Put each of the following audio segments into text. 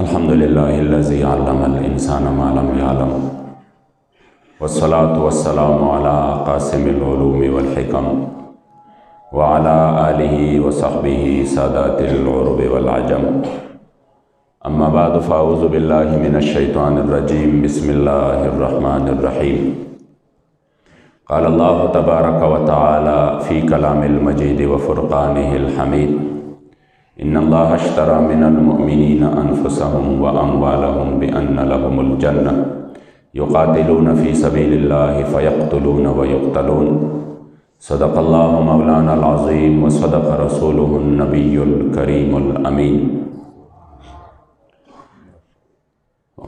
अल्हम्दुलिल्लाहिल्लज़ी अल्लमल इंसाना मा लम यअलम वस्सलातु वस्सलामु अला क़ासिमिल उलूमि वल हिकम व अला आलिहि व सहबिहि सादातिल उरुबि वल अजम। अम्मा बाद फ़अऊज़ु बिल्लाहि मिनश शैतानिर रजीम। बिस्मिल्लाहिर रहमानिर रहीम। क़ाल अल्लाहु तबारक व तआला फ़ी कलामिल मजीद व फ़ुरक़ानिहिल हमीद। इन्नल्लाह अश्तरा मिनल मुअमिनीना अनफुसहुम व अम्वालहुम बिअन्न लहुमुल जन्नह युक़ातिलूना फ़ी सबीलिल्लाहि फ़यक़्तुलूना व युक़्तलून। सदक़ल्लाहु मौलानल अज़ीम व सदक़ रसूलुहुन नबियुल करीमुल अमीन।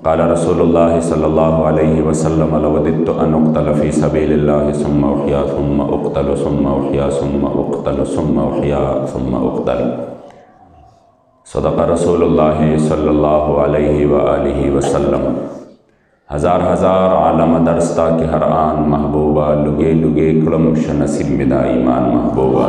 क़ाल रसूलुल्लाहि सल्लल्लाहु अलैहि वसल्लम लवदित्तु अन उक़्तल फ़ी सबीलिल्लाहि सुम्मा उह्या सुम्मा उक़्तल सुम्मा उह्या सुम्मा उक़्तल सुम्मा उह्या सुम्मा उक़्तल। सदक़ रसूलुल्लाहि सल्लल्लाहु अलैहि व आलिहि वसल्लम। हज़ार हज़ार आलम दरस्ता के हर आन महबूबा लुगे लुगे कुलम शनसिब मिदा ईमान महबूबा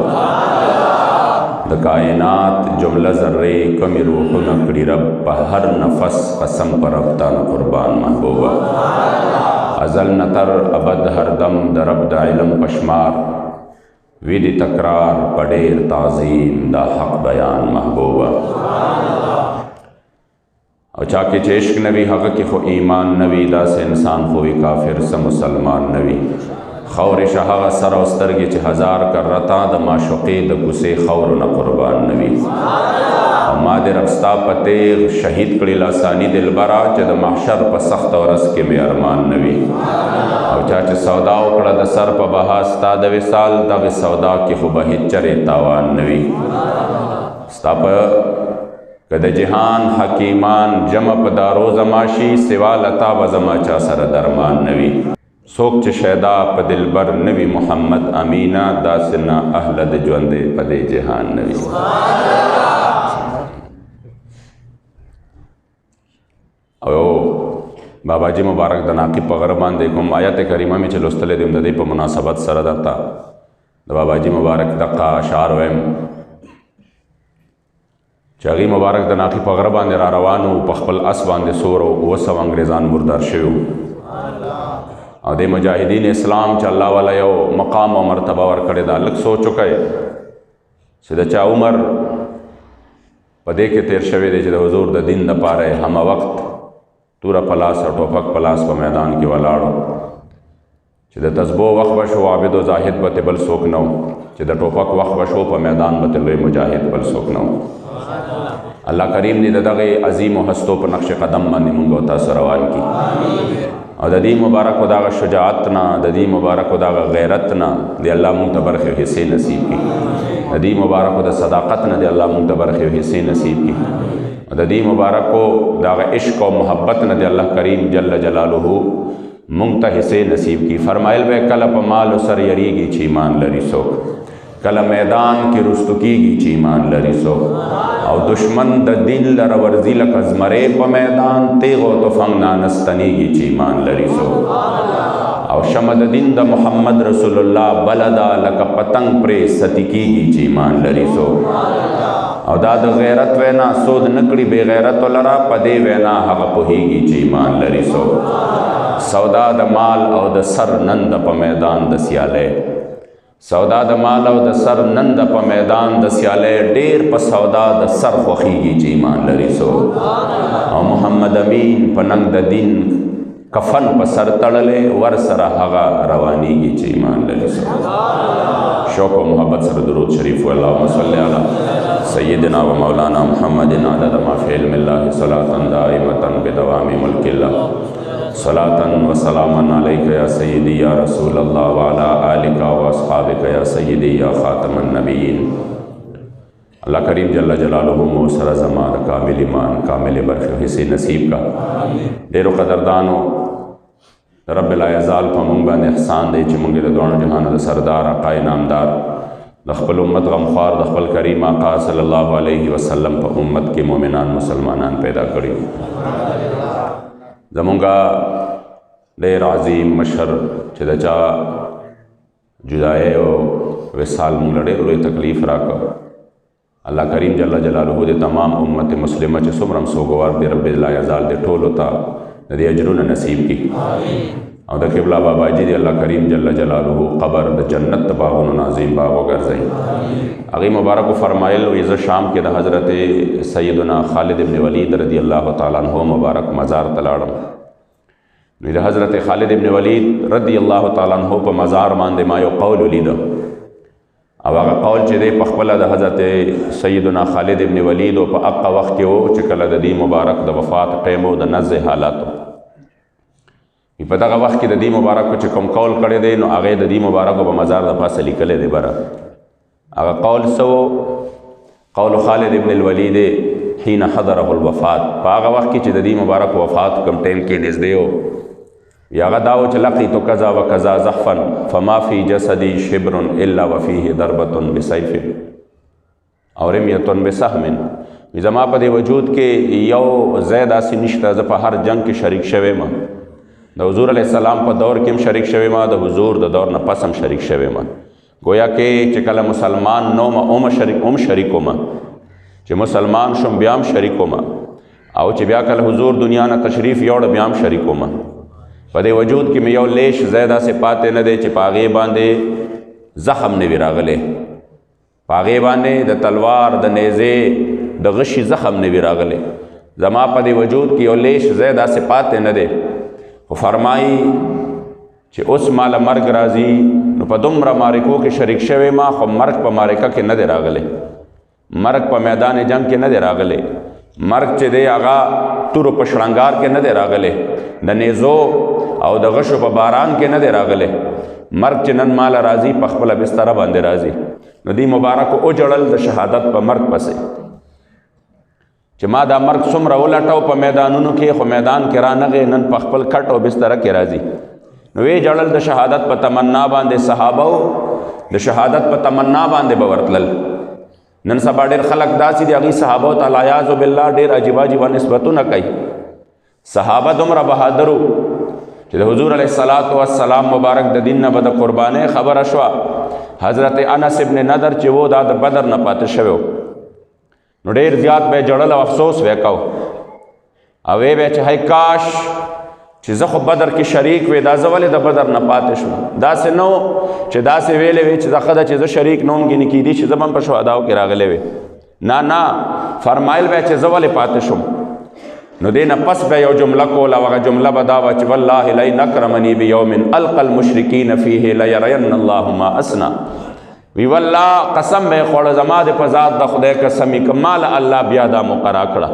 द कायनात जुमला ज़र्रे कमी रूह नकड़ी रब हर नफस कसम पर अब्ता न कुर्बान महबूबा। अज़ल नतर अबद हर दम दरब द इल्म पशमार विद तकरार पडेर ताज़ीम दा हक बयान महबूबा। और चाके चेश्क नबी हक़ के खो ईमान नबी दा से इंसान खोई काफिर से मुसलमान नबी खौर शहा सर उस्तर के हज़ार कर रता द माशुक़े द गुसे खौर न कुर्बान नबी। मादे रफ्ता पते शहीद कड़ीला सानी दिलबरा च द महशर प सख्त और रस के में अरमान नबी। और चाचे सौदा उकड़ा द सर प बहास्ता द विसाल द सौदा के खो बहिचरे तावान नबी। स्ताप कद जहान हकीमान जम पदारो जमाशी सिवा लता बजमा चा सर दरमान नबी। सोच शैदा प दिलबर नबी मोहम्मद अमीना दासना अहलद जुंदे पदे जहान नबी। ओ बाबाजी मुबारक दनाकी पगरबान देखुम आयत करीमा में चलोस्तले दिम ददे प मुनासबत सर दत्ता द बाबाजी मुबारक दक्का अशार वैम चागी मुबारक दनाकी पगरबान दे रवानू पखपल असबान दे सोरो वो सब अंग्रेज़ान मुर्दार शेव और दे मुजाहिदीन इस्लाम च अल्लाह वाला यो मकाम और मरतबा वर करे दा अलग सो चुका है सिदा चा उमर पदे के तेर शवे दे च हुजूर द दिन द पारे हम वक्त तूरा पलास और टोपक पलास प मैदान के वलाड़ो च द तस्बो वक़ बशो आबिद व जाहिद बते बल सोक नौ च द टोपक वक़ बशो प मैदान बते लोए मुजाहिद बल सोक नौ। अल्लाह करीम ने दगे अजीम व हस्तो पर नक्श कदम मानी मुंगोता सरवान की और ददी मुबारक खुदा शुजात ना ददी मुबारक खुदा गैरत ना दे अल्लाह मुंतबर के हिस्से नसीब की ददी मुबारक खुदा सदाकत ना दे अल्लाह मुंतबर के हिस्से नसीब की ददी मुबारक को दाग इश्क और मोहब्बत न दे अल्लाह करीम जल्ल जलालुहु मुंगता हिस्से नसीब की। फरमाइल वे कल पमाल सर यरीगी चीमान लरिसो कल मैदान की रुस्तुकीगी चीमान लरिसो और दुश्मन द दिल लरवर्जी लकजमरे प मैदान तेगो तो फंग नानस्तनीगी चीमान लरिसो और शमद दिन द मोहम्मद रसूलुल्लाह बलदा लक पतंग प्रे सतिकीगी चीमान लरिसो और दाद गैरत वैना सोद नकड़ी बेगैरत लरा पदे वैना हक पुहीगी चीमान लरिसो सौदा द माल और द सर नंद प मैदान द सियाले सौदा द माल और द सर नंद प मैदान द सियाले डेर प सौदा द सर खुखीगी चीमान लरिसो और मोहम्मद अमीन प नंग द दिन कफन प सर तड़ले वर सर हगा रवानी की चीमान लरिसो। शौक़ व मोहब्बत सर दुरूद शरीफ अल्लाहुम्मा सल्ली अला सय्यिदिना व मौलाना मुहम्मदिन अदद मा फ़ी इल्मिल्लाहि सलातन दाइमतन बिदवामी मुल्किल्लाह सलातन व सलामन अलैका या सय्यदी या रसूलल्लाह व अला आलिका व अस्हाबिका या सय्यदी या ख़ातमन नबिय्यीन। अल्लाह करीम जल्ल जलालुहु मौसर ज़मान कामिल ईमान कामिल बरक़ हिस्से नसीब का देरो क़दरदानो रब्बिल आज़ाल प मुंग बांदे एहसान दे च मुंगे दोनों जहान द सरदार आक़ाए नामदार दखपल उम्मत गमख्वार दखपल करीम आका सल्लल्लाहु अलैहि वसल्लम प उम्मत के मोमिनान मुसलमानान पैदा करी जमुंगा देर अजीम मशर चदचा जुदाए और विसाल मुंग लड़े रोए तकलीफ़ राका अल्लाह करीम जल्ल जलालुहु दे तमाम उम्मत मुस्लिमा च सुमरम सोगवार दे रब ला यज़ाल दे टोल होता दे अजरुन नसीब की और द किबला बाबा जी दे अल्लाह करीम जल्ल जलालुहु क़बर द जन्नत बागुन नाज़ीम बागो गर्ज़ई अगी मुबारक फरमाइल इज़ शाम के द हज़रत सैयदना खालिद इब्न वलीद रदियल्लाहु तआला अन्हु मुबारक मज़ार तलाड़म द हज़रत खालिद इब्न वलीद रदियल्लाहु तआला अन्हु प मज़ार मांदे मायो कौल वलीद अब आगा कौल चे दे पखपला द हज़रत सैयदना खालिद इब्न वलीद व अक्का वक्त के वो चिकल द दी मुबारक द वफ़ात क़ैमो द नज़ हालातो ये पता का वक्त की द दी मुबारक को चिकम कौल करे दे नो आगे द दी मुबारक को मज़ार दफा से लिखले दे बरा आगा कौल सो कौल खालिद इब्न वलीद हीन हज़रहुल वफ़ात पागा वक्त की चे द दी मुबारक वफ़ात कम टाइम के नज़दे हो या गदाओ चलकी तो कज़ा व कज़ा ज़फ़न फ़माफ़ी जसदी शिब्रुन इल्ला वफ़ीहि दरबतुन बिसैफ़िन और रमियतुन बिसहमिन जमा पदे वजूद के यो ज़ैद आसी निश्ता ज़पा हर जंग के शरीक शवे मा द हुज़ूर अलैहिस्सलाम पर दौर किम शरीक शवे मा द हुज़ूर द दौर न पसम शरीक शवे मा गोया के चिकल मुसलमान नो मा ओम शरीको मा चे मुसलमान शुम ब्याम शरीको मा आओ चे ब्या कल हुज़ूर दुनिया न तशरीफ़ योड़ ब्याम शरीको मा पदे वजूद की में यो लेश ज़ैदा से पाते न दे चे पागे बांधे ज़ख़म ने विरागले पागे बांधे द तलवार द नेज़े द गशी ज़ख़म ने विरागले जमा पदे वजूद की यो लेश ज़ैदा से पाते न दे फरमाई चे उस माला मर्ग राजी नु पदुमरा मारिको के शरीक शवे मा खो मर्ग प मारिका के न दे रागले मर्ग प मैदान जंग के न दे रागले मर्ग चे दे आगा तुर पशड़ंगार के न दे रागले द नेज़ो और द गशो प बारान के न दे रागले मर्ग चे नन माला राजी पखपला बिस्तरा बांधे राजी नदी मुबारक को उजड़ल द शहादत प मर्ग पसे चे मा दा मर्ग सुमरा उलटाओ प मैदानुन के खो मैदान के रानगे नन पखपल खट और बिस्तरा के राजी वे जड़ल द शहादत प तमन्ना बांधे सहाबाओ द शहादत प तमन्ना बांधे बवर्तलल नन सबा डेर खलक दासी दे अगी सहाबो तलायाज़ु बिल्लाह डेर अजीबा जीवा निस्बतु न कई सहाबा दुमरा बहादरू चे हुज़ूर अलैहिस्सलातु वस्सलाम मुबारक द दिन न बद कुर्बाने खबर अशवा हज़रत अनस इब्न नदर चे वो दाद बदर न पाते शवो नु डेर ज़्याद बे जड़ल अफसोस वेकाओ अवे बे चाहे काश चे ज़ख़ बदर के शरीक वे दा ज़वले द बदर न पाते शो दा से नो चे दा से वेले वे चे ज़ख़दा चे ज़ शरीक नोम गिनी की दी चे ज़मन पर शुहदाओ के रागले वे ना ना फरमाइल वे चे ज़वले पाते शो नु देना पस बे यो जुमला कोला वगा जुमला बदावा चे वल्लाहि ला नकरमनी बियौमिन अलकल मुशरिकीन फीहि ला यरयन्नल्लाहु मा असना वी वल्लाह कसम बे खोड़ ज़मा दे पज़ात द खुदे कसमी कमाल अल्लाह बियादा मुकरा कड़ा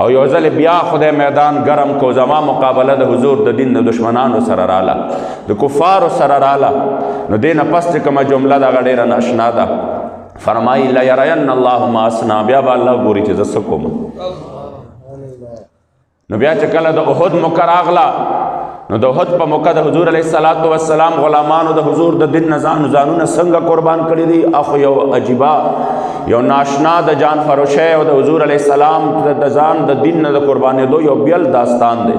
और योज़ल बिया खुदे मैदान गरम को जमा मुकाबला द हुज़ूर द दिन द दुश्मनान सरराला द कुफ़ार सरराला न देना पस्त कमा जुमला दा गडेरा नशनादा फरमाई ला यरयन्नल्लाहु मा असना बिया अल्लाह गोरी चीज़ सकोम न बिया चकला द उहुद मुकरागला न द उहुद प मौका द हुज़ूर अलैहिस्सलातु वस्सलाम गुलामान द हुज़ूर द दिन नजान जानू न संग कुर्बान करी दी अख यो अजीबा यो नाशना द जान फरोशे और द हुज़ूर अलैहिस्सलाम द जान द दिन द कुर्बान दो यो बियल दास्तान दे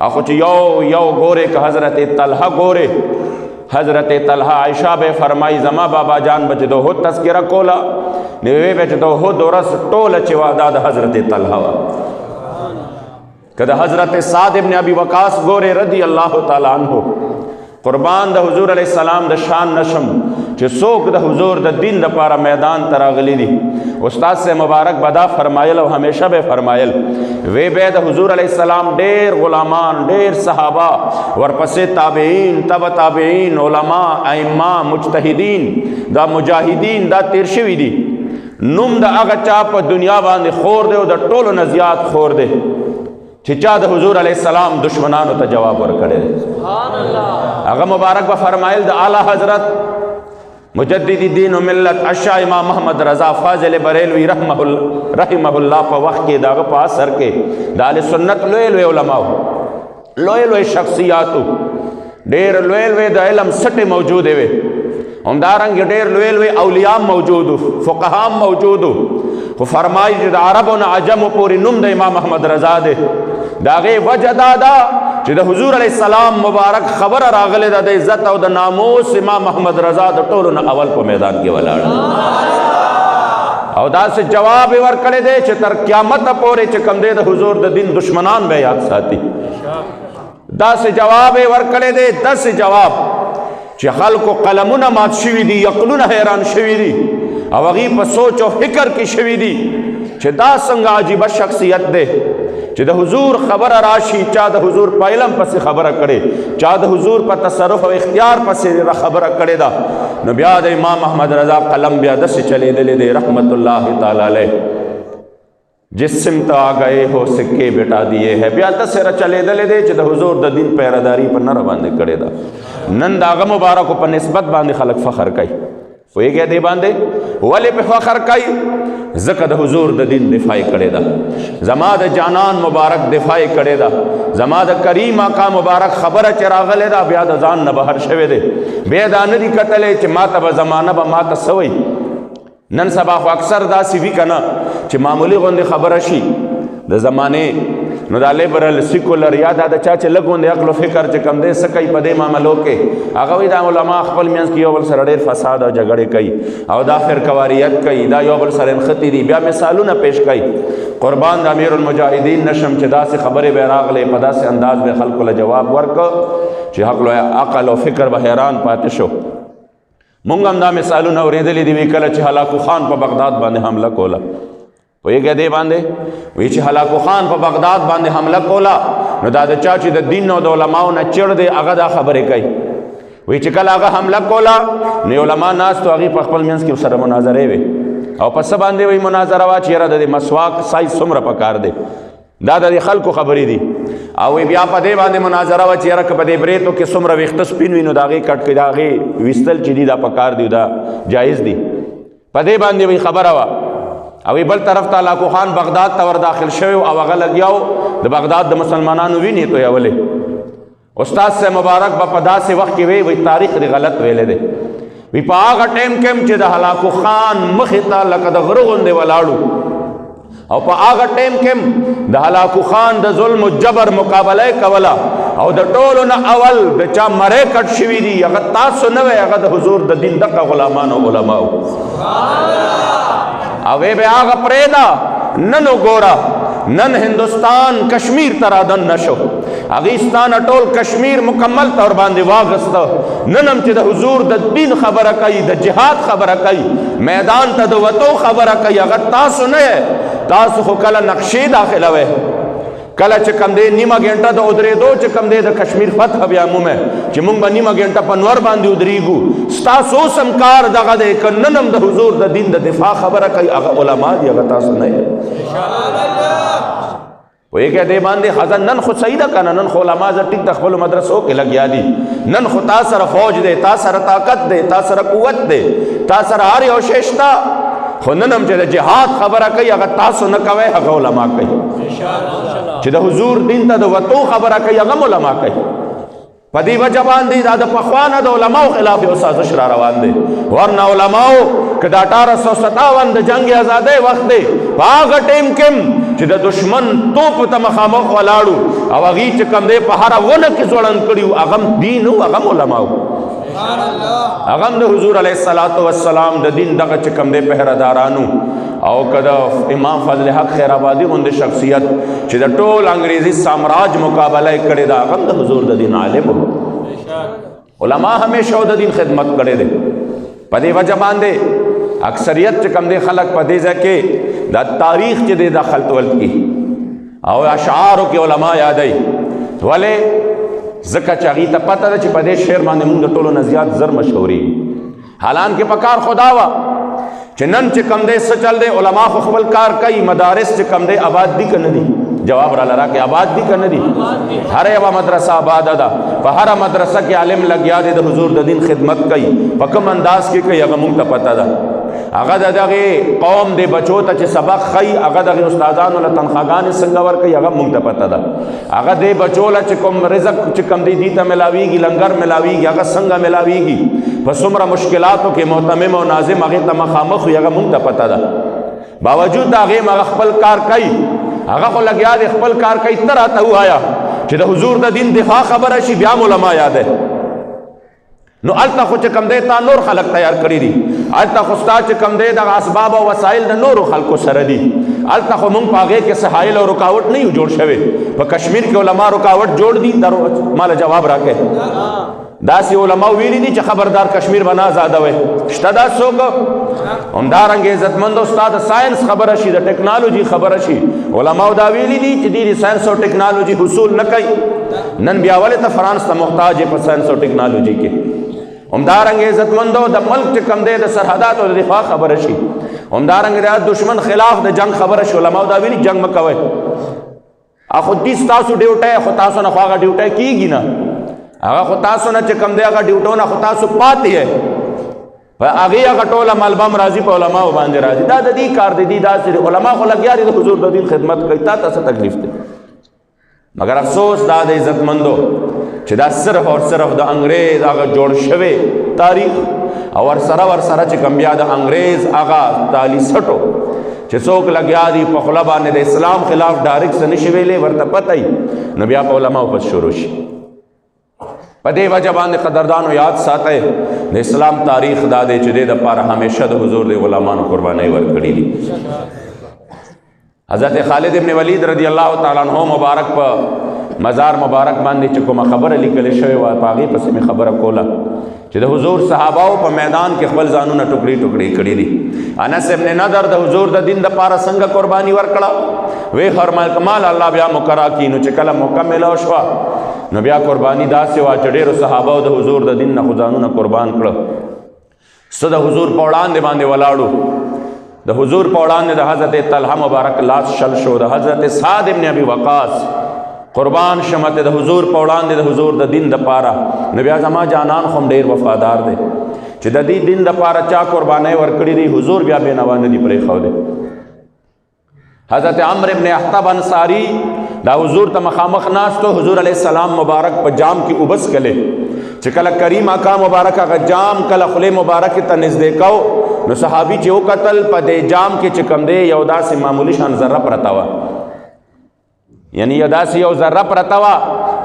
आखुच यो यो गोरे का हज़रत तलहा गोरे हज़रत तलहा आयशा बे फरमाई जमा बाबा जान बच दो हो तस्किरा कोला निवे बच दो हो दोरस टोल चिवादा द हज़रत तलहा कद हज़रत साद इब्न अबी वकास गोरे रदी अल्लाह ताला अन्हु कुर्बान द हुज़ूर अलैहिस्सलाम द शान नशम चे सोक द हुज़ूर द दिन द पारा मैदान तरागली दी उस्ताद से मुबारक बदा फरमायल और हमेशा बे फरमायल वे बे द हुज़ूर अलैहिस्सलाम डेर गुलामान डेर सहाबा वरपसे ताबेईन तब ताबेईन उलमा अइम्मा मुज्तहिदीन दा मुजाहिदीन दा तिरशवी दी नुम द अग चाप दुनिया बांधे खोर दे द टोल नजियात खोर दे चिचा द हुज़ूर अलैहिस्सलाम दुश्मनान त जवाब वर करे अगर मुबारक व फरमाइल द आला हज़रत मुजद्दिदी दीन व मिल्लत अशा इमाम मोहम्मद रज़ा फ़ाज़िल बरेलवी रहमहुल्लाह प वक्त के दाग पास सर के दाल सुन्नत लोए लोए उलमा लोए लोए शख्सियात डेर लोए लोए द इल्म सटे मौजूद है उमदारंग डेर लोए लोए औलिया मौजूद फ़ुक़हा मौजूद वो फरमाई जो अरब न अजम पूरी नुम द इमाम अहमद रज़ा दे दागे वजह दादा जो हुज़ूर अलैहिस्सलाम मुबारक खबर रागले दा इज्जत और नामोस इमाम अहमद रज़ा द टोल न अवल को मैदान के वलाड़ او دا سے جواب ورکړی دی چې تر قیامت پورې چې کوم دی د حضور د دین دشمنان به یاد ساتي. دا سے جواب ورکړی دی، داسې جواب چې خلکو قلمونه مات شوي دي، عقلونه حیران شوي دي او هغوی په سوچ او فکر کې شوي دي چې دا څنګه عجیبه شخصیت دی چې د حضور خبره راشي، چا د حضور په علم پسې خبره کړې، چا د حضور په تصرف او اختیار پسې خبره کړې ده. نو بیا د امام احمد رضا قلم بیا داسې چلېدلی دی رحمت الله تعالی علیہ، جس سمت آ گئے ہو سکے بٹا دیے ہے. بیا داسې را چلېدلی دی چې د حضور د دین پیراداري په نره باندې کړې ده. نن د هغه مبارکو په نسبت باندې خلک فخر کوي. پوهېږئ دې باندې ولې په فخر کوي؟ ځکه د حضور د دین دفاع کړې ده، زما د جانان مبارک دفاع کړې ده، زما د کریم آقا مبارک خبره چې راغلې ده بیا د ځان نه بهر شوی دی. بیا دا نه دي کتلی چې ما ته به زمانه به ما ته څه وایي. نن سبا خو اکثر داسې وي که نه چې معمولي غوندې خبره شي د زمانې، نو دا لیبرل سیکولر یا دا د چا چې لږ غوندې عقل و فکر چې کم دی څه کوي په دې معاملو کې، هغه وایي دا علما خپل منځ کې یو بل سره ډېر فساد او جګړې کوي او دا فرقواریت کوي، دا یو بل سره نښتي دي. بیا مثالونه پیش کوي. قربان د امیر المجاهدین نشم چې داسې خبرې به راغلې په داسې انداز به خلکو له جواب ورکړ چې عقل او فکر به حیران پاتې شو. مونږ هم دا مثالونه اورېدلي دي، وی کله چې هلاکو خان په بغداد باندې حمله کوله. پوهېږئ دې باندې وی چې هلاکو خان په بغداد باندې حمله کوله، نو دا د چا چې د دین او د علماو نه چړ دی هغه دا خبرې کوي. وی چې کله هغه حمله کوله نو علما ناستو، هغوی په خپل منځ کې سره مناظرې وې او په څه باندې وی مناظره وه چې یاره د مسواک سایز څومره پکار دی، دا د خلکو خبرې دي. او بیا په دې باندې مناظره وه چې یاره که په دې بریتو کې څومره ویښته سپین وي نو د هغې کټ کې د هغې ویستل چې دي دا پکار دي، دا جایز دي. په دې باندې وی خبره وه. او بل طرف ته هلاکو خان بغداد ته ور داخل شوی او هغه لګیاو د بغداد د مسلمانانو وینې تویولې. استاد صاحب مبارک به په داسې وخت کې وی تاریخ دی غلط ویلی دی. وی په هغه ټایم کې هم چې د هلاکو خان مخې ته لکه د غره غوندې ولاړو او په هغه ټایم کې هم د هلاکو خان د ظلم و جبر مقابله کوله او د ټولو نه اول د چا مرۍ کټ شوي دي هغه تاسو نه وی، هغه د حضور د دین دغه غلامان او علماو. او به هغه پرېږده نن وګوره نن هندوستان کشمیر ته رادن نشو، هغې ستا نه ټول کشمیر مکمل طور باندې واغسته. نن هم چې د حضور د دین خبره کوي، د جهاد خبره کوي، میدان ته د وتو خبره کوي، هغه تاسو نه یې. تاسو خو کله نقشې داخلوئ، کله چې کم دی نیمه ګنټه د ودرېدو چې کم دی د کشمیر فتح بیا مومئ چې مونږ به نیمه ګنټه په نور باندې ودرېږو. ستاسو اوس هم کار دغه دی که نن هم د حضور د دین د دفاع خبره کوي هغه علما دي، هغه تاسو نه یې. پوهېږئ دې باندې ښځه نن خو صحیح ده که نه، نن خو علما زه ټیک د خپلو مدرسو کې لګیا دي، نن خو تا سره فوج دی، تا سره طاقت دی، تا سره قوت دی، تا سره هر یو شی شته، خو نن هم چې د جهاد خبره کوي هغه تاسو نه کوئ، هغه علما کوي. چې د حضور دین ته د وتو خبره کوي هغه علما کوي. په دې وجه باندې دا د پخوا نه د علماو خلاف یو سازش را روان دی. ورنه علماو که د 1857 د جنګ ازادۍ وخت دی په هغه ټیم کې چې د دشمن توپ ته مخامخ ولاړو او هغوی چې کوم دی په هره ونه کې ځوړند کړي وو، هغه هم دین وو، هغه هم علما وو، هغه هم د حضور علیه السلام د دین دغه چې کوم دی پهرهدارانو. او که د امام فضل حق خیر آبادي غوندې شخصیت چې د ټول انګریزي سامراج مقابله یې کړې ده هغه هم د حضور د دین عالم وو. علما همیشه د دین خدمت کړې دی. په دې وجه باندې اکثریت چې کوم دی خلک په دې ځای کې د تاریخ چې دی دا خلط ولط کی او اشعارو کې علما یادوي. ولې؟ ځکه چې هغوی ته پته ده چې په دې شعر باندې مونږ د ټولو نه زیات زر مشهوري. حالانکه په کار خدا وه چې نن چې کم دی څه چل دی، علما خو خپل کار کوي، مدارس چې کم دی آباد دي که نه دي؟ جواب را لرا کې آباد دي که نه دي؟ هر یوه مدرسه آباده ده، په هره مدرسه کې عالم لګیا دی د حضور د دین خدمت کوي. په کوم انداز کې کوي هغه مونږ ته پته ده. هغه د دغې قوم د بچو ته چې سبق ښیي، هغه دغې استادانو له تنخواګانې څنګه ورکوي هغه مونږ ته پته ده. هغه دې بچو له چې کوم رزق چې کوم دی دي ته ملاویږي، لنګر ملاویږي، هغه څنګه ملاویږي، په څومره مشکلاتو کې محتمم او ناظم هغې ته مخامخ وي هغه مونږ ته پته ده. باوجود د هغې هغه خپل کار کوي، هغه خو لګیا دی خپل کار کوي. ته راته ووایه چې د حضور د دین دفاع خبره شي بیا هم علما یاده. نو الته خو چې کم دی تا نور خلق تیار کړي دي، الته خو ستا چې کم دی دغه اسباب او وسایل د نورو خلکو سره دي، الته خو موږ په هغې کې سحایل او رکاوټ نه یو جوړ شوی. په کشمیر کې علما رکاوټ جوړ دي، مال جواب راکړئ. داسې علما ویلي دي چې خبردار کشمیر به نه آزادوئ، شته دا څوک؟ همدارنګې عزتمندو ستا د ساینس خبره شي، د ټیکنالوجي خبره شي، علماو دا ویلي دي چې دوی د ساینس او ټیکنالوجي حصول نه کوي. نن بیا ولې ته فرانس ته محتاج یې په ساینس او ټیکنالوجي کې؟ همدارنګې عزتمندو د ملک چې کم دی د سرحداتو د دفاع خبره شي، همدارنګې د دشمن خلاف د جنگ خبره شي، علماو دا ویلي جنگ مه کوئ. خو دې ستاسو ډیوټی خو تاسو نه خو هغه ډیوټی کېږي نه، هغه خو تاسو نه چې کم دی هغه ډیوټونه خو تاسو پاتې یې، په هغې هغه ټوله ملبه هم راځي، په علماو باندې راځي. دا د دې کار دی، داسې علما خو لګیا دي د حضور د دین خدمت کوي، تا ته څه تکلیف دی؟ مگر افسوس دا د عزتمندو چې دا صرف او صرف د انګریز هغه جوړ شوی تاریخ او ورسره چې کم بیا د انګریز هغه تالی سټو چې څوک لګیا دي په خوله باندې د اسلام خلاف ډایرکټ څه نشي ویلی، ورته پته وي، نو بیا په علماو پس شروع شي. په دې وجه باندې قدردانو یاد ساتئ د اسلام تاریخ دا دی چې دې دپاره همیشه د حضور د غلامانو قربانۍ ورکړي دي. حضرت خالد ابن ولید رضی الله تعالی عنہ مبارک په مزار مبارک باندې چې کومه خبره لیکلې شوې وه، په هغې پسې مې خبره کوله چې د حضور صحاباو په میدان کې خپل ځانونه ټوکړي ټوکړي کړي دي. انس ابن نضر د حضور د دین دپاره څنګه قرباني ورکړه؟ وی فرمایل کمال الله بیا مقرا کی، نو چې کله مکمله شوه نو بیا قرباني داسې وه چې ډېرو صحاباو د حضور د دین نه خو ځانونه قربان کړه. څه د حضور په وړاندې باندې ولاړو، د حضور په وړاندې د حضرت طلحه مبارک لاس شل شو، د حضرت سعد ابن ابي وقاص قربان شمت د حضور په وړاندې د حضور د دین دپاره. نو بیا زما جانان خو هم ډېر وفادار دی چې د دې دین دپاره چا قربانۍ ورکړي دي، حضور بیا بېنوا نه دي پرېښودی. حضرت عمرو ابن احطب انصاری دا حضور ته مخامخ ناستو، حضور علیہ السلام مبارک په جام کې اوبس کلې چې کله کریم آقا مبارک هغه جام کله خولې مبارکې ته نږدې کو، نو صحابي چې وکتل په دې جام کې چې کوم دی یو داسې معمولي شان ذره پرته وه، یعنی یو داسې یو ذره پرته وه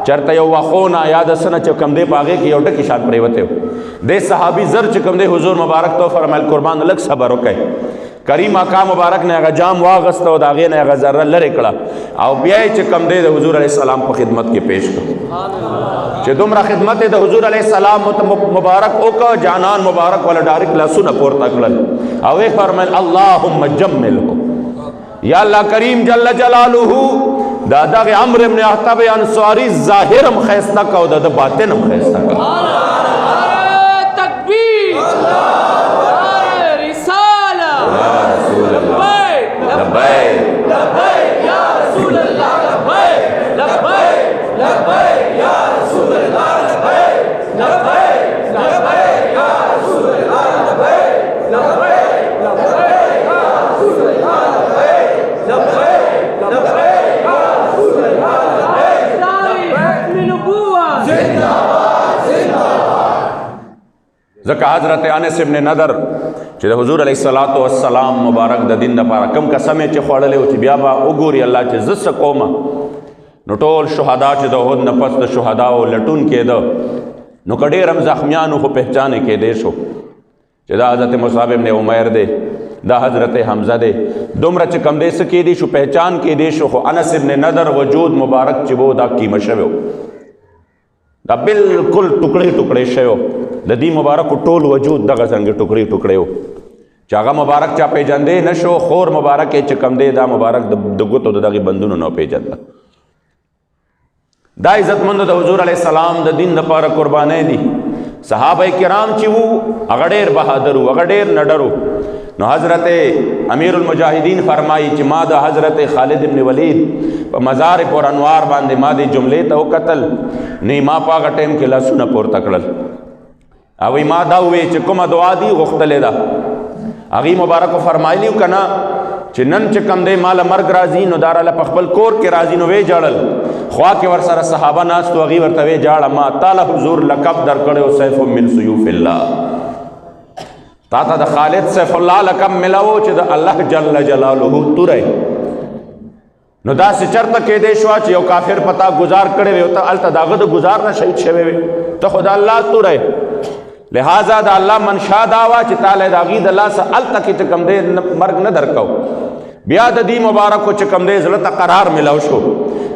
چېرته یو وښونه یا د څه نه چې کوم دی په هغې کې یو ټکي شان پرېوتی و. دې صحابي زر چې کوم دی حضور مبارک ته وفرمیل قربان لږ صبر وکئ. کریم آقا مبارک نه هغه جام واغسته او د هغې نه هغه ذره لرې کړه او بیا یې چې کوم دی د حضور علیه السلام په خدمت کې پیش کړه. چې دومره خدمت یې د حضور علیه السلام مبارک وکړه، جانان مبارک والا ډایرکټ لاسونه پورته کړل او یې فرمیل اللهم جمله، یا الله کریم جل جلاله دا دغه عمرو ابن احطب انصاری ظاهر هم ښایسته که او د باطن هم ښایسته که. ځکه حضرت انس ابن نضر چې د حضور علیه السلام مبارک د دین دپاره کم قسم یې چې خوړلی و چې بیا به وګوري الله چې زه څه کومه، نو ټول شهدا چې د احد نه پس د شهداو لټون کېده، نو که ډېر هم زخمیانو خو پهچان یې کېدی شو چې دا حضرت مصعب ابن عمیر دی، دا حضرت حمزه دی، دومره چې کم دی څه کېدی شو پهچان کېدی شو، خو انس ابن نضر وجود مبارک چې و دا کیمه شوی و، دا بالکل ټوکړې ټوکړې شوی د دې مبارک ټول وجود دغه څنګه ټوکړې ټوکړې و چې هغه مبارک چا پیژندې نه شو، خور مبارک یې چې کم دی دا مبارک د ګوتو د دغې بندونو نه پیژنده. دا عزتمندو د حضور علیه السلام د دین دپاره قربانۍ دي. صحابه کرام چې وو هغه ډېر بهادر وو، هغه ډېر نډر وو. نو حضرت امیر المجاهدین فرمایي چې ما د حضرت خالد ابن ولید په مزار پر انوار باندې ما دې جملې ته وکتل، نه ما په هغه ټایم کې لاسونه پورته کړل او ما دا ووی چې کومه دعا دي غوښتلې ده، هغې مبارکو فرمایلي که نه چې نن چې کم دی ماله مرګ راځي نو دا راله په خپل کور کې راځي، نو ویې ژړل، خوا کې ورسره صحابه ناست و، هغې ورته ویې ژاړه ما تاله حضور لقب درکړی و سیف من سیوف الله، تا ته د خالد سیف الله لقب ملاو چې د الله جل جلاله توری. نو داسې چرته کېدی شوه چې یو کافر په تا ګزار کړی وی او ته هلته د هغه د ګزار نه شهید شوی وی، ته خو د الله توری. लिहाजा दा अल्लाह मनशा दावा च ताले दागी दल्ला सा अल तक चकम दे मर्ग न दरको बिया दी मुबारक को चकम दे ज़लत करार मिलाओ शो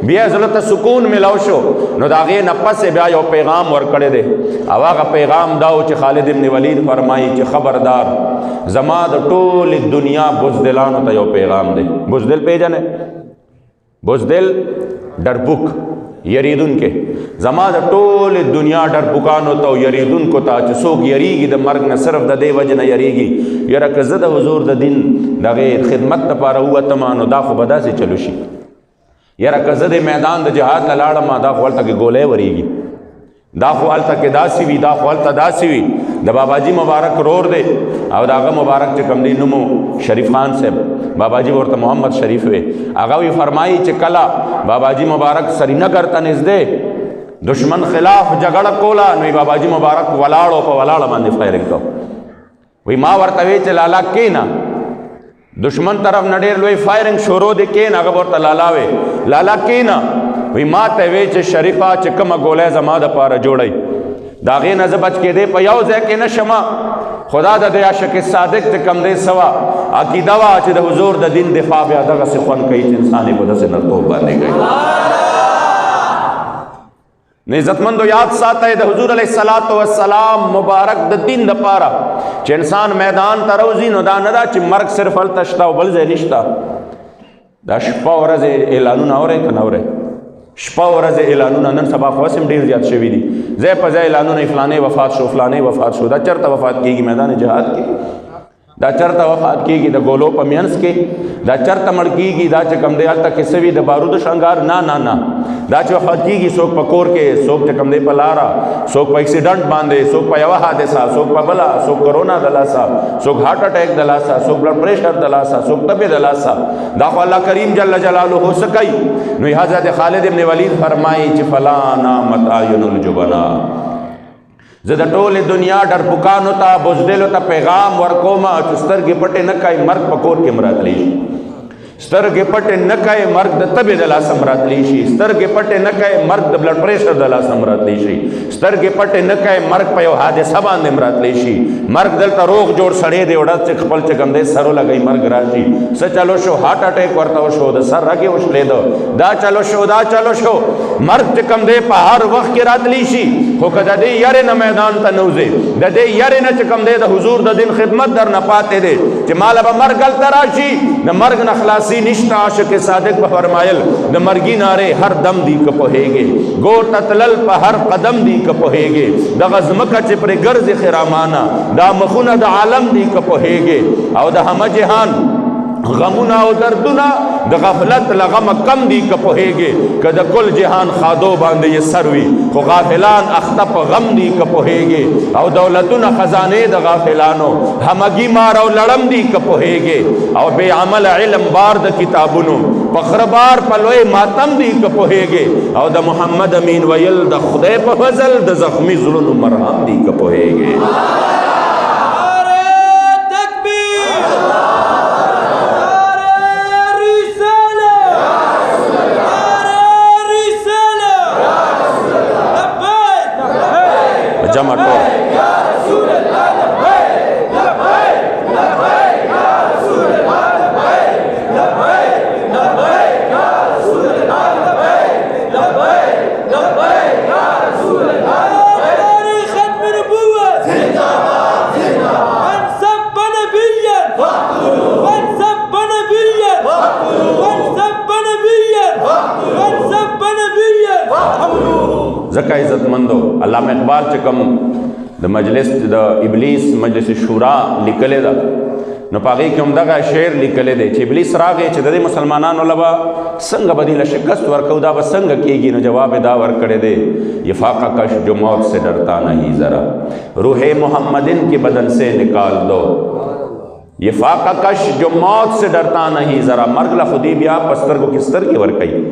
बिया ज़लत सुकून मिलाओ शो नो दागे नपस से बिया यो पैगाम वर करे दे आवा का पैगाम दाओ च खालिद इब्न वलीद फरमाई च खबरदार जमाद टोल दुनिया बुज़दिलान होता यो पैगाम दे बुज़दिल पे जाने बुज़दिल डरपुक यरीदुन के जमाद टोल दुनिया डरपुकान होता यरीदुन को ता सोक यरीगी द मर्ग न सिर्फ द दे वजह न यरीगी यरा कज़द हुजूर द दिन दगे खिदमत त पारा हुआ तमानो दा खो बदा से चलुशी यरा कज़द मैदान द जहाद न लाड़ा मा दा खोल तक गोले वरीगी दा खोल तक दासी वी दा खोल ता दासी वी द बाबाजी मुबारक रोर दे और दागा मुबारक च कम दी नुमो शरीफ खान साहब बाबाजी और तो मोहम्मद शरीफ वे आगा भी फरमाई च कला बाबाजी मुबारक सरीनगर तनिज दे दुश्मन खिलाफ झगड़ कोला नहीं बाबाजी मुबारक वलाड़ो पर वलाड़ मांदे फायरिंग को वही माँ वर्तवे च लाला के ना दुश्मन तरफ नडेर लोई फायरिंग शोरो दे के ना अगर लालावे लाला के ना वही माँ तवे च शरीफा च कम गोले जमा द पार जोड़ई दागे नज बच के दे पयाओ जै के न शमा खुदा द दया शक सादिक ते कम दे सवा अकीदवा च द हुजूर द दिन दिफा बे अदग से खन कई इंसान को दस न तो बने गई ने इज्जतमंदो याद साथ है द हुजूर अलैहिस्सलातु वस्सलाम मुबारक द दिन द पारा च इंसान मैदान तरोजी नो दानदा च मर्ग सिर्फ अल तश्ता बल जे निश्ता द शपा वरज एलानु ना औरे कना औरे शपा वरज एलानु नन सबा खवासिम ढेर ज्यादा शवी दी जय पजा एलानु नहीं फलाने वफात शो फलाने वफात शो दा चरता वफात की मैदान जहाद की दा चरता वफात की दा गोलो पमियंस के दा चरता मड़की की दा चकम दे तक किसे भी द बारूद शंगार ना ना ना दा च वफात की सोक पकोर के सोक चकम दे पलारा सोक प एक्सीडेंट बांधे सोक प यवा हादसा सोक प बला सोक कोरोना दलासा सोक हार्ट अटैक दलासा सोक ब्लड प्रेशर दलासा सोक तबे दलासा दा अल्लाह करीम जल्ल जलालु हो सकई नो हज़रत खालिद इब्न वलीद फरमाई च फलाना मतायुनुल जुबना जद टोल दुनिया डर पुकान होता बुज़दिल होता पैगाम वरकोमा स्तर के पटे न काई मर्ग पकोर के मरात ली स्तर के पटे न काए मर्ग द तबे दला समरात लीशी स्तर के पटे न काए मर्ग द ब्लड प्रेशर दला समरात लीशी स्तर के पटे न काए मर्ग पयो हादसा बांधे मरात लीशी मर्ग दल ता रोग जोड़ सड़े दे ओड़ा से खपल चकम दे सरो लगई मर्ग राजी स चलो शो हार्ट अटैक वर्ता शो द सर रगे उछले दो दा चलो शो मर्ग चकम दे पहाड़ वक्त के रात लीशी हो कदा दे यारे न मैदान ता नौजे द दे यारे न चकम दे द हुजूर द दिन खिदमत दर न पाते दे कि माल अब मर्ग गल तराशी न मर्ग न खलासी निश्ता आशिक सादिक फरमायल द मर्गी नारे हर दम दी कपोहेगे गो ततलल प हर कदम दी कपोहेगे द गजमक चिपरे गर्ज खिरामाना दा मखुना द आलम दी कपोहेगे औ द हम जहान गमुना और दर्दुना द गफलत लगम कम दी कपोहेगे कद कुल जहान खादो बांधे ये सरवी को गाफिलान अख्तप गम दी कपोहेगे और दौलतुन खजाने द गाफिलानो हमगी मार और लड़म दी कपोहेगे और बेअमल इल्म बार द किताबुनो पखरबार पलोए मातम दी कपोहेगे और द मोहम्मद अमीन वयल द खुदे फजल द जख्मी जुल्म मरहम दी कपोहेगे ज़का इज़्ज़तमंदो अल्लामा इक़बाल चकम द मजलिस द इबलीस मजलिस शुरा लिखले दा न पागी के उमदा शेर लिखले दे इबलीस रागे च दे मुसलमानान लबा संग बदीला शिकस्त वर कौदा व संग कीगी न जवाब दा वर करे दे ये फाका कश जो मौत से डरता नहीं ज़रा रूहे मोहम्मदिन के बदन से निकाल दो ये फाका कश जो मौत से डरता नहीं ज़रा मर्ग ला खुदी बिया पस्तर को किस्तर की वर कई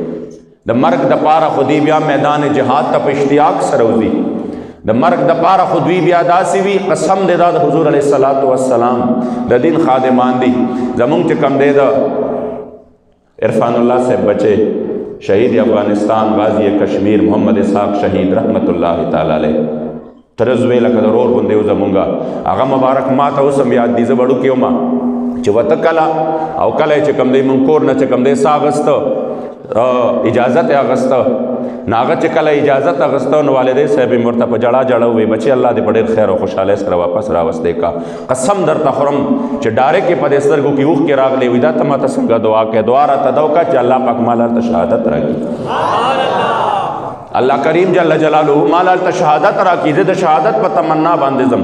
द मर्ग द पारा खुदी बिया मैदान जहाद तप इश्तियाक सरोजी द मर्ग द पारा खुदी बिया दासीवी कसम दे दाद हुजूर अलैहिस्सलातु वस्सलाम द दिन खादिमान दी जमुंग चकम दे द इरफानुल्लाह से बचे शहीद अफगानिस्तान गाजी कश्मीर मोहम्मद इसहाक शहीद रहमतुल्लाह ताला अलैह ترزوی لکه د رور غوندې و زمونږه هغه مبارک ما ته اوس هم یاد دي. زه وړوکی وم چې وته کله او کله چې کوم دی مونږ کور نه چې کوم دی سا اغسته اجازت یې اغسته نو هغه چې کله اجازت اغسته نو والدې صاحب یې ورته په جړا جړا ووایي بچې الله دې په ډېر خیر او خوشحالۍ سره واپس راوستی کا قسم درته خورم چې ډارې کې په دې سترګو کې اوښکې راغلې وي دا ته ما ته څنګه دعا کوې دعا راته دا وکړه چې الله پاک ما هلته شهادت راکړي. الله کریم جل جلاله ما هلته شهادت راکړي. زه د شهادت په تمنا باندې ځم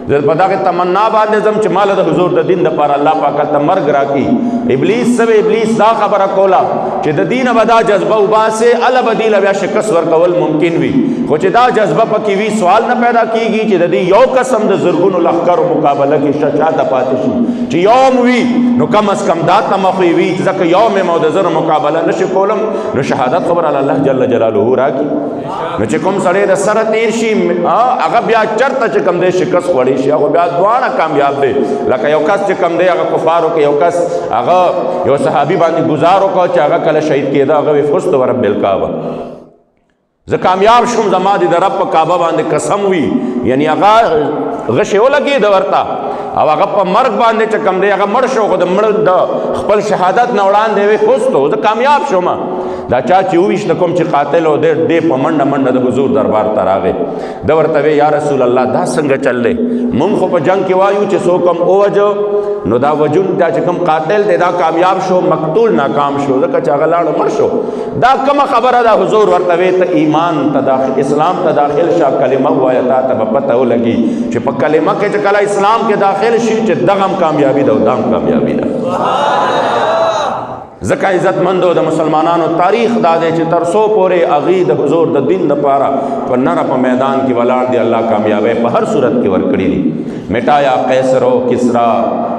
زه په دغه تمنا باندې ځم چې مال د حضور د دین دپاره الله پاک هلته مرګ راکړي. ابلیس سوی ابلیس دا خبره کوله چې د دینه به دا جذبه وباسې هله به دې له بیا شکست ورکول ممکن وي خو چې دا جذبه پکې وي سوال نه پیدا کېږي چې د دې یو قسم د زرګونو لښکرو مقابله کې شاته پاتې شي چې یوم وي نو کم از کم دا تمخ وي ځکه یوم یې د زرو مقابله نشي کولم نو شهادت خبر الله جل جلاله راکړي. نو چې کوم سړی د سره تیر شي هغه بیا چرته چې کوم دی شکست خوړی شي هغه بیا دواړه کامیاب دی. لکه یو کس چې کوم دی هغه کفارو کې یو کس هغه یو صحابي باندې گزار وکړ چې هغه کله شهید کېده هغه وی فزت ورب الکعبه زه کامیاب شوم زما د رب په کعبه باندې قسم وي یعنی هغه غشې ولګېده ورته او هغه په مرګ باندې چې کوم دی هغه مړ شو خو د مړ د خپل شهادت نه وړاندې وی فزتو زه کامیاب شوم. دا چا چې وویشت کوم چې قاتل و دی په منډه منډه د حضور دربار ته راغی ده ورته وی یا رسول الله دا څنګه چل دی مونږ خو په جنګ کې وایو چې څوک هم ووجه نو دا وجون دا چې کوم قاتل دی دا کامیاب شو مقتول ناکام شو ځکه چې هغه لاړو مړ شو دا کومه خبره ده حضور ورته وی ته ایمان ته داخل اسلام ته داخل شه کلمه ووایه تا ته به پته ولګي چې په کلمه کې چې کله اسلام کې داخل شي چې دغه هم کامیابي ده او دا هم کامیابي ده. ځکه عزتمندو د مسلمانانو تاریخ دا دی چې تر څو پورې هغوی د حضور د دین دپاره په نره په میدان کې ولاړ دی الله کامیابی په هر صورت کې ورکړي دي. مٹایا قیصر و کسرا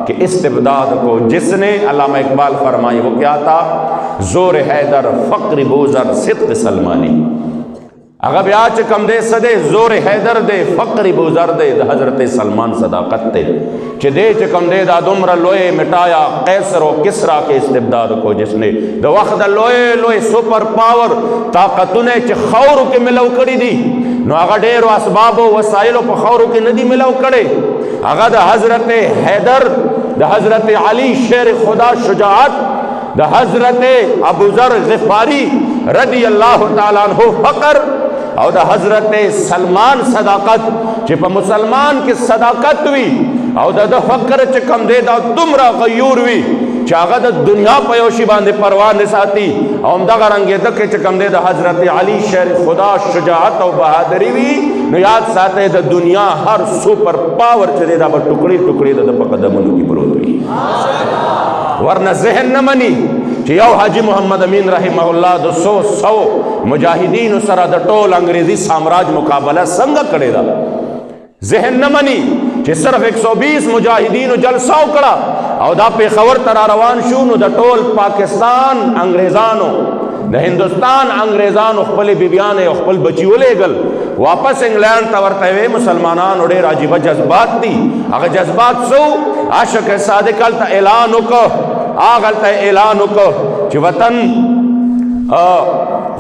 کہ استبداد کو جس نے علامہ اقبال فرمائی وہ کیا تھا زور حیدر فقر بوزر صدق سلمانی. هغه بیا چې کم دی څه دی زور حیدر دی فقر بوزر دی د حضرت سلمان صداقت دی چې دی چې کم دی دا دومره لوی مٹایا قیصر و کسرا کے استبداد کو جس نے د وخت د لوی لوی سپر پاور طاقتونه چې خاورو کې ملو کړي دي نو هغه ډېرو اسبابو وسایلو په خاورو کې نه دي ملو کړي هغه د حضرت حیدر د حضرت علی شیر خدا شجاعت د حضرت ابوذر غفاری رضی اللہ تعالیٰ عنہ فقر او د حضرت سلمان صداقت چې په مسلمان کې صداقت وي او د فقر چې کم دی دا دومره غیور وي چې هغه د دنیا په یو شي باندې پروا نه ساتي او همدغه رنګېده کې چې کم دی د حضرت علی شیر خدا شجاعت او بہادری وي نو یاد ساتئ د دنیا هر سپر پاور چې دی دا به ټوکړي ټوکړي د په قدمونو کې پروت وي ورنه ذهن نه مني چې یو حاجی محمد امین رحمه الله د 100 مجاهدینو سره د ټول انګریزي سامراج مقابله څنګه کړې ده ذهن نه مني چې صرف 120 مجاهدینو جلسه وکړه او دا پیښور ته را روان شو نو د ټول پاکستان انګریزانو د هندوستان انګریزانو خپل بیبیانې او خپل بچي ولېږل واپس انګلینډ ته ورته وی مسلمانانو ډېر عجیبه جذبات دي هغه جذبات سو عاشق صادق هلته اعلان وکړ هغلته اعلان وکړ چې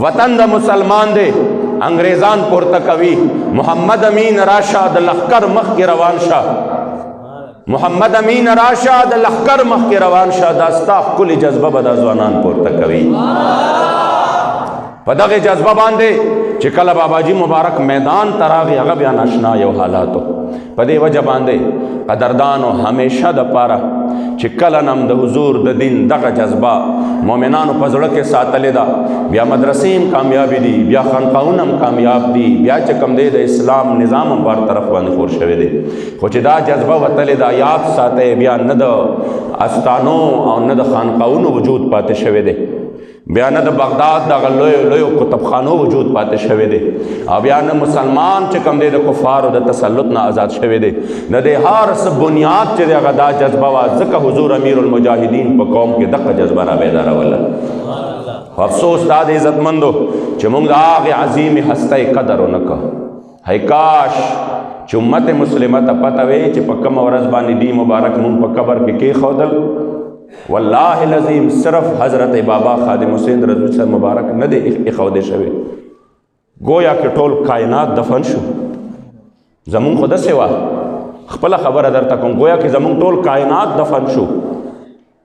وطن د مسلمان دی انګریزان پورته کوي محمد امین راشه د لښکر مخکې روان شه محمد امین راشه د لښکر مخکې روان شه دا ستا ښکلې جذبه به دا ځوانان پورته کوي په دغه جذبه باندې چې کله باباجي مبارک میدان ته راغی هغه بیا ناشنا یو حالاتو په دې وجه باندې قدردانو همیشه دپاره چې کله نم د حضور د دین دغه جذبه مؤمنانو په زړه کې ساتلې ده بیا مدرسې هم کامیابې دي بیا خانقاهونه هم کامیاب دي بیا چې کوم دی د اسلام نظام هم بار طرف باندې خور شوی دی خو چې دا جذبه وتلې ده یاد ساتئ بیا نه د استانو او نه د خانقاهونو وجود پاتې شوی دی بیا نه د بغداد دغه لویو کتابخانو وجود پاتې شوی دی او بیا نه مسلمان چې کوم دی د کفارو د تسلط نه آزاد شوی دی نه د هر څه بنیاد چې دی هغه دا جذبه وه ځکه حضور امیر المجاهدین په قوم کې دغه جذبه را بیداروله خو افسوس دا د عزتمندو چې موږ د هغې عظیمې هستۍ قدر ونه کړو هی کاش چې امت مسلمه ته پته وی چې په کومه ورځ باندې دی مبارک موږ په قبر کې کېښودل والله العظیم صرف حضرت بابا خادم حسین رضوی صاحب مبارک نه دی ایښودی شوی گویا کہ ټول کائنات دفن شو زمون خود سوا خپل خبره درته کوم گویا کې زمون ټول کائنات دفن شو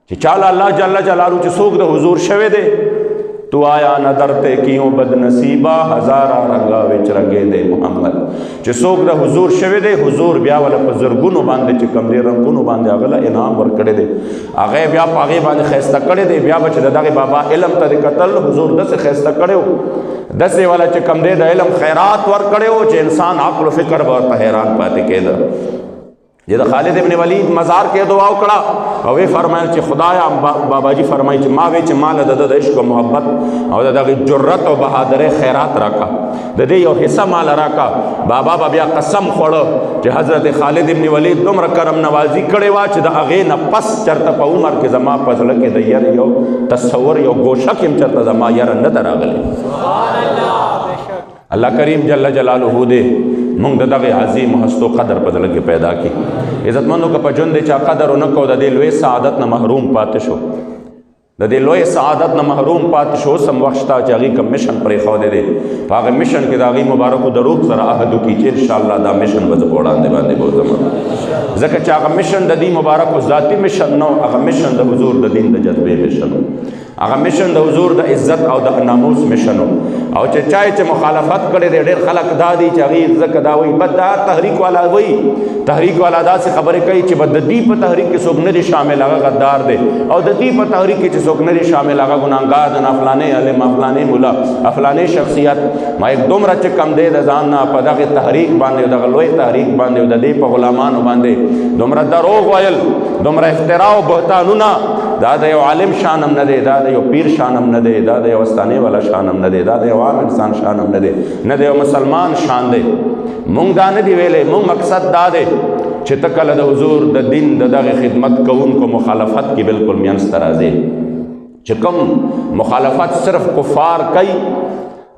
چې چاله الله جل جلاله چې څوک د حضور شوه دی تو آیا ندرتے کیوں بد نصیبہ ہزارہ رنگا وچ رنگے دے محمد چې څوک د حضور شوه دی حضور بیا ولا په زرګونو باندې چې کم دی رنگونو باندې اغله انعام ورکړي دی هغه بیا پاغه باندې خیسته کړي دی بیا بچ دغه بابا علم ته قتل حضور دسه خیسته کړو دسه والا چې کم دی د علم خیرات ورکړو چې انسان عقل و فکر ورته حیران پاتې کېده یہ دا خالد ابن ولید مزار کے دعا کڑا اور وہ فرمائے کہ خدایا بابا جی فرمائے کہ ماں ویچ مال دا عشق و محبت اور دا جرت و بہادر خیرات رکھا دا دے یو حصہ مال رکھا بابا بابیا قسم خوڑا کہ حضرت خالد ابن ولید دمر کرم نوازی کڑے وا چې دا اغین پس چرتا پا عمر کے زما پزل کے دا یر یو تصور یو گوشا کم چرتا زما یر ندر آگلے اللہ کریم جل جلالہ دے مونږ دغه عظیم هستو قدر په دل کې پیدا کی عزتمنو که په ژوند چا قدر ونکو د دې لوی سعادت نه محروم پاتې شو د دې لوی سعادت نه محروم پاتې شو سم وخت چې هغه کوم مشن پرې خو دې په هغه مشن کې د هغه مبارک دروغ سره عهد وکړي چې ان شاء الله دا مشن به وړاندې باندې به زموږ ځکه چې هغه مشن د دې مبارک ذاتی مشن نو هغه مشن د حضور د دین د جذبې مشن هغه مشن د حضور د عزت او د ناموس مشن او چې چای چې مخالفت کړي ډېر خلک دادي چې هغه ځکه دا وایي بد تحریک والا وایي تحریک والا داسې خبرې کوي چې بد دې په تحریک کې څوک نه دي شامل هغه غدار دی او د دې په تحریک کې چې څوک نه دي شامل هغه ګناهګار دی فلانه علم فلانه مولا فلانه شخصیت ما یک دومره چې کم دی د ځان نه په دغه تحریک باندې دغه لوی تحریک باندې د دې په غلامانو باندې دومره دروغ ویل دومره افترا او بهتانونه دا د یو عالم شانم نه دی دا د یو پیر شانم نه دی دا د یو استانه والا شانم نه دی دا د یو عام انسان شانم نه دی نه د یو مسلمان شان دی مونږ دا نه دی ویلې مونږ مقصد دا دی چې ته کله د حضور د دین د دغه خدمت کوونکو مخالفت کې بالکل میانس ترازی چې کوم مخالفت صرف کفار کوي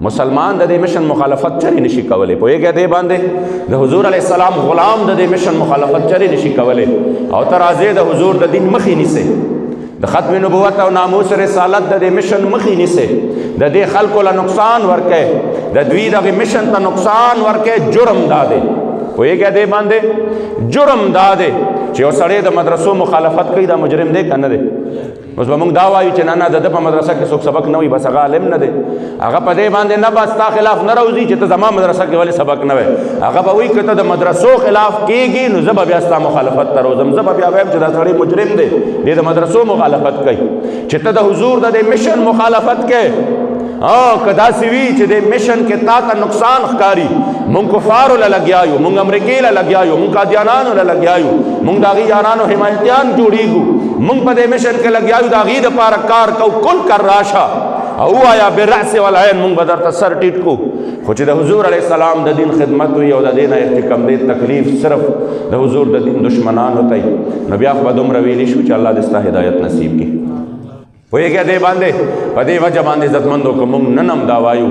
مسلمان د دې مشن مخالفت چری نشي کولای پوهیږي دې باندې د حضور علی السلام غلام د دې مشن مخالفت چری نشي کولای او ترازی د حضور د دین مخې نیسه د ختم نبوت او ناموس رسالت د دې مشن مخې نیسه د دې خلکو له نقصان ورکه د دوی دغه مشن ته نقصان ورکه جرم داده پوهیږي دې باندې جرم داده چې اوسړې د مدرسو مخالفت کوي دا مجرم دی کنه دی اوس به موږ دا وایو چې نه د په مدرسه کې څوک سبق نه وي بس هغه عالم نه دی هغه په دې باندې نه بس تا خلاف نه راوځي چې ته زما مدرسه کې ولې سبق نه وي هغه به وایي که ته د مدرسو خلاف کېږي نو زه به بیا ستا مخالفت ته راوځم زه به بیا وایم چې دا سړی مجرم دی دې د مدرسو مخالفت کوي چې ته د حضور د دې مشن مخالفت کوي کدا سوي چې د مشن کې تا ته نقصان ښکاری مونږ کفارو له لګیایو مونږ امریکې له لګیایو مونږ قادیانانو له لګیایو مونږ د هغې یارانو حمایتیان جوړېږو مونږ په دې مشن کې لګیایو د هغې دپاره کار کو کل کر راشه او ووایه بالرأس والعین مونږ به درته سر ټیټ کو خو چې د حضور علیه السلام د دین خدمت وي او د دې نه چې کوم دی تکلیف صرف د حضور د دین دشمنانو ته نو بیا خو به دومره ویلی شو چې الله دې ستا هدایت نصیب کړي پوهیږئ دې باندې په دې وجه باندې عزتمندو که موږ نن هم دا وایو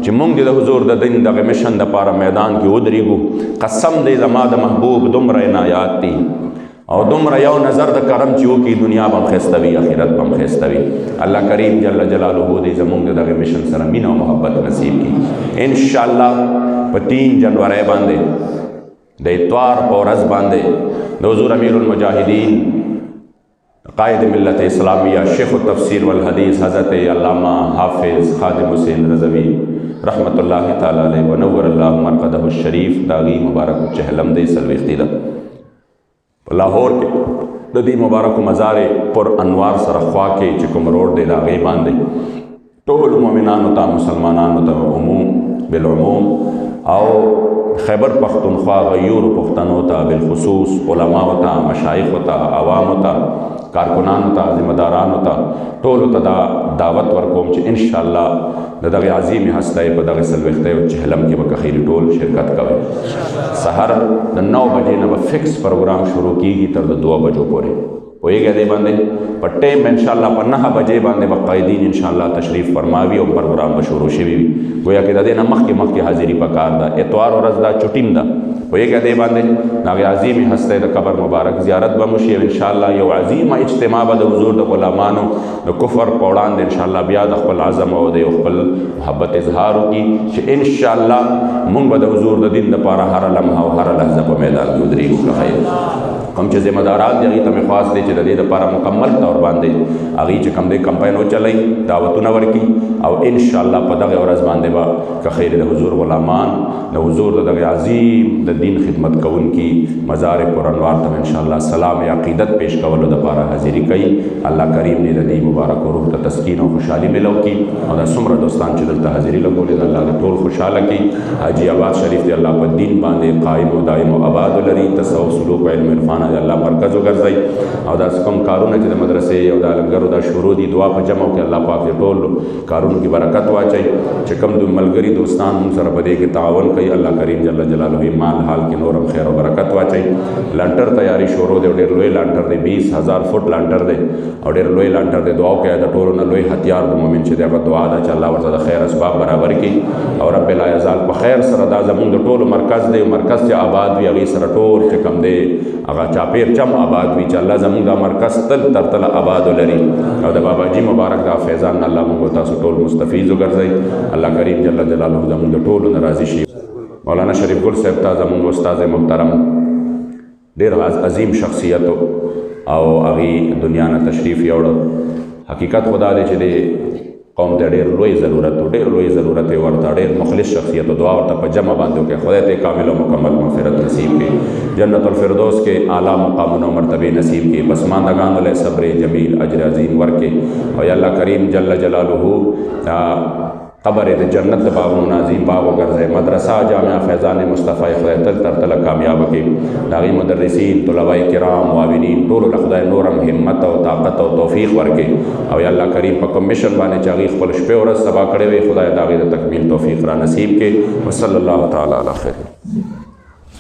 چې موږ د حضور د دین دغه مشن دپاره میدان کې ودرېږو قسم دی زما د محبوب دومره عنایات دي او دومره یو نظر د کرم چې وکړي دنیا به هم ښایسته وي آخرت به هم ښایسته وي الله کریم جل جلاله دې زموږ د دغه مشن سره مینه او محبت نصیب کړي انشاءالله په 3 جنوري باندې د اتوار په ورځ باندې د حضور امیر المجاهدین قائد ملت اسلامیہ شیخ التفسیر والحدیث حضرت علامہ حافظ خادم حسین رضوی رحمت اللہ تعالی علیہ ونور اللہ مرقدہ الشریف داغی مبارک چہلم دے سلویختی دا لاہور کے ددی مبارک مزار پر انوار سرخوا کے چکم روڈ دے داغی باندے طول مومنانو تا مسلمانانو تا عموم بالعموم او خیبر پختونخوا غیور پختنو تا بالخصوص علماء تا مشایخ تا عوام تا کارکنانو تا ذمہ دارانو تا ټولو ته دا دعوت ورکوم چې انشاءالله د دغه عظیم هستۍ په دغه څلوېښتۍ او چهلم کې به که خیري ټول شرکت کوئ سحر د 9 بجې نه به فکس پروګرام شروع کیږي تر د 2 بجو پورې پوهیږئ دې باندې په ټیم انشاءالله په 9 بجې باندې به قائدین انشاءالله تشریف فرماوي او پروګرام به شروع شوي وي گویا کې د دې نه مخکې حاضري پکار ده اتوار ورځ دا چټیم ده ویګه دې باندې دغه عظیم هسته د قبر مبارک زیارت به مو شي ان شاء الله یو عظیم اجتماع به د حضور د غلامانو د کفر په وړاندې ان شاء الله بیا د خپل عزم او د خپل محبت اظهار وکړي چې ان شاء الله مونږ به د حضور د دین لپاره هر لمحه او هر لحظه په میدان کې ودرېږو. خیر کوم چې ذمہ داران دي هغې ته مې خواست دی چې د دې لپاره مکمل طور باندې هغې چې کوم دی کمپاین وچلوي دعوتونه ورکړي او ان شاء الله په دغه ورځ باندې به که خیر د حضور غلامان د حضور د دغه عظیم د دین خدمت کوونکي مزار پرانوار ته ان شاء الله سلام عقیدت پیش کولو دپاره حاضري کوي. الله کریم دې د دې مبارک روح ته تسکین او خوشحالي ملو کړي او دا څومره دوستان چې دلته حاضري لګولې د الله دې ټول خوشحاله کړي. حاجي آباد شریف دې الله په دین باندې قایم او دایم او آباد ولري. تصوف سلوک او علم عرفان د الله مرکز وګرځي او دا کوم کارونه چې د مدرسې او د لنګرو دا شروع دي دعا په جمع کې الله پاک دې ټول کارونو کې برکت واچي. چې کوم د ملګري دوستان هم سره په دې کې تعاون کوي الله کریم جل جلاله مال حال کې نورم خیر او برکت واچي. لانټر تیاری شروع دی ډېر لوی لانټر دی 20,000 فوټ لانټر دی او ډېر لوی لانټر دی. دعا کوي د ټولو نه لوی هتیار د مؤمن چې دی هغه دعا ده چې الله ورته د خیر اسباب برابر کړي او رب لا یزال په خیر سره دا زمونږ د ټولو مرکز دی مرکز چې آباد وي هغې سره ټول چې کوم دی هغه چاپیر چم آباد وي چې الله زمونږ دا مرکز تل تر تله آباد ولري او د باباجي مبارک دا فیضان الله موږ تاسو ټول مستفیض وګرځئ. الله کریم جل جلاله زمونږ د ټولو نه راضي شي. مولانا شریف ګل صاحب ته زمونږ استاد محترم ډېر عظیم شخصیت او هغې دنیا نه تشریف یوړ. حقیقت خدا دی چې د قوم ته ډېر لوی ضرورت و ډېر لوی ضرورت یې ورته ډېر مخلص شخصیت و دعا ورته په جمع باندې وکړي. خدای ته کامل او مکمل مغفرت نصیب کړي. جنت الفردوس کې اعلیٰ مقامونه او مرتبې نصیب کړي. پسماندگانو له صبر جمیل اجر عظیم ورکړي او یا الله کریم جل جلاله قبر د جنت د باغونو عظیم باغ وګرځي. مدرسه جامعه فیضان مصطفی خدای تل تر تله کامیاب کړي. د هغې مدرسین طلبای کرام معاونین ټولو له خدای نورم همت او طاقت او توفیق ورکړي او یا الله کریم په کوم مشن باندې چې هغې خپل شپې ورځ سبا کړې وي خدای د هغې د تکمیل توفیق را نصیب کړي. وصلی الله تعالی علی خیر.